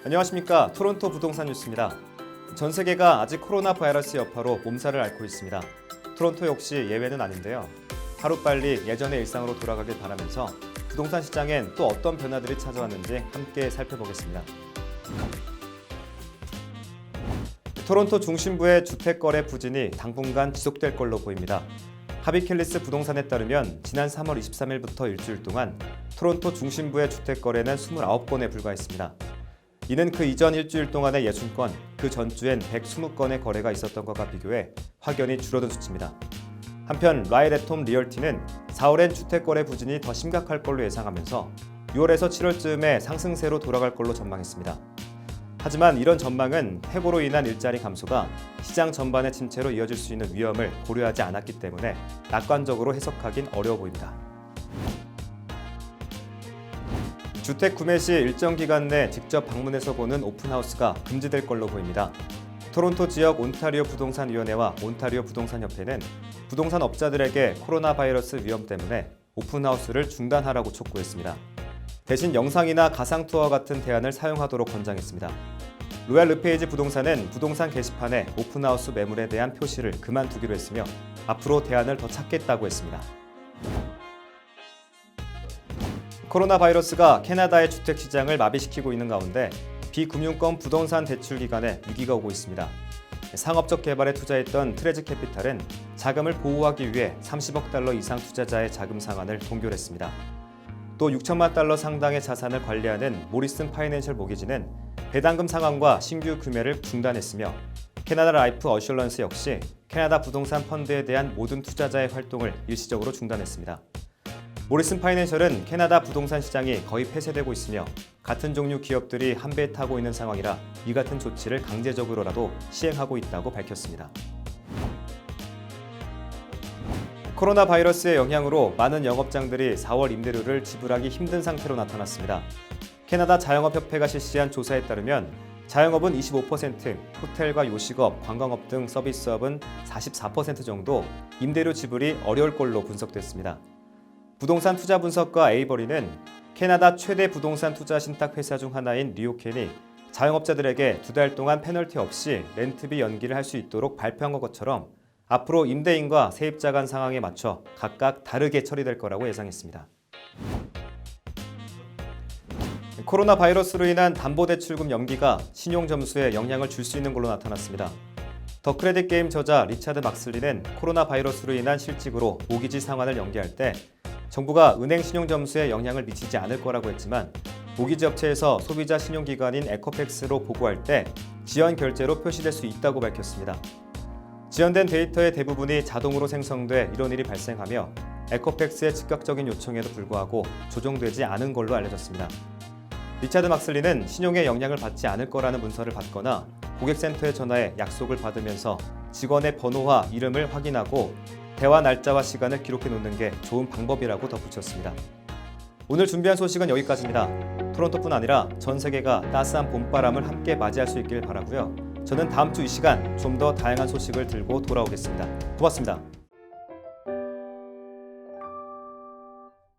안녕하십니까. 토론토 부동산 뉴스입니다. 전 세계가 아직 코로나 바이러스 여파로 몸살을 앓고 있습니다. 토론토 역시 예외는 아닌데요. 하루빨리 예전의 일상으로 돌아가길 바라면서 부동산 시장엔 또 어떤 변화들이 찾아왔는지 함께 살펴보겠습니다. 토론토 중심부의 주택거래 부진이 당분간 지속될 걸로 보입니다. 하비켈리스 부동산에 따르면 지난 3월 23일부터 일주일 동안 토론토 중심부의 주택거래는 29건에 불과했습니다. 이는 그 이전 일주일 동안의 60건, 그 전주엔 120건의 거래가 있었던 것과 비교해 확연히 줄어든 수치입니다. 한편 라이레톰 리얼티는 4월엔 주택거래 부진이 더 심각할 걸로 예상하면서 6월에서 7월쯤에 상승세로 돌아갈 걸로 전망했습니다. 하지만 이런 전망은 해고로 인한 일자리 감소가 시장 전반의 침체로 이어질 수 있는 위험을 고려하지 않았기 때문에 낙관적으로 해석하긴 어려워 보입니다. 주택 구매 시 일정 기간 내 직접 방문해서 보는 오픈하우스가 금지될 걸로 보입니다. 토론토 지역 온타리오 부동산위원회와 온타리오 부동산협회는 부동산 업자들에게 코로나 바이러스 위험 때문에 오픈하우스를 중단하라고 촉구했습니다. 대신 영상이나 가상 투어 같은 대안을 사용하도록 권장했습니다. 로얄 르페이지 부동산은 부동산 게시판에 오픈하우스 매물에 대한 표시를 그만두기로 했으며 앞으로 대안을 더 찾겠다고 했습니다. 코로나 바이러스가 캐나다의 주택 시장을 마비시키고 있는 가운데 비금융권 부동산 대출 기관에 위기가 오고 있습니다. 상업적 개발에 투자했던 트레지 캐피탈은 자금을 보호하기 위해 30억 달러 이상 투자자의 자금 상환을 동결했습니다. 또 6천만 달러 상당의 자산을 관리하는 모리슨 파이낸셜 모기지는 배당금 상환과 신규 구매를 중단했으며 캐나다 라이프 어슐런스 역시 캐나다 부동산 펀드에 대한 모든 투자자의 활동을 일시적으로 중단했습니다. 모리슨 파이낸셜은 캐나다 부동산 시장이 거의 폐쇄되고 있으며 같은 종류 기업들이 한 배에 타고 있는 상황이라 이 같은 조치를 강제적으로라도 시행하고 있다고 밝혔습니다. 코로나 바이러스의 영향으로 많은 영업장들이 4월 임대료를 지불하기 힘든 상태로 나타났습니다. 캐나다 자영업협회가 실시한 조사에 따르면 자영업은 25%, 호텔과 요식업, 관광업 등 서비스업은 44% 정도 임대료 지불이 어려울 걸로 분석됐습니다. 부동산 투자 분석가 에이버리는 캐나다 최대 부동산 투자 신탁 회사 중 하나인 리오켄이 자영업자들에게 2달 동안 페널티 없이 렌트비 연기를 할 수 있도록 발표한 것처럼 앞으로 임대인과 세입자 간 상황에 맞춰 각각 다르게 처리될 거라고 예상했습니다. 코로나 바이러스로 인한 담보대출금 연기가 신용점수에 영향을 줄 수 있는 걸로 나타났습니다. 더 크레딧 게임 저자 리차드 막슬리는 코로나 바이러스로 인한 실직으로 모기지 상환을 연기할 때 정부가 은행 신용점수에 영향을 미치지 않을 거라고 했지만 모기지 업체에서 소비자 신용기관인 에코팩스로 보고할 때 지연 결제로 표시될 수 있다고 밝혔습니다. 지연된 데이터의 대부분이 자동으로 생성돼 이런 일이 발생하며 에코팩스의 즉각적인 요청에도 불구하고 조정되지 않은 걸로 알려졌습니다. 리차드 막슬리는 신용에 영향을 받지 않을 거라는 문서를 받거나 고객센터에 전화해 약속을 받으면서 직원의 번호와 이름을 확인하고 대화 날짜와 시간을 기록해 놓는 게 좋은 방법이라고 덧붙였습니다. 오늘 준비한 소식은 여기까지입니다. 토론토뿐 아니라 전 세계가 따스한 봄바람을 함께 맞이할 수 있길 바라고요. 저는 다음 주 이 시간 좀 더 다양한 소식을 들고 돌아오겠습니다. 고맙습니다.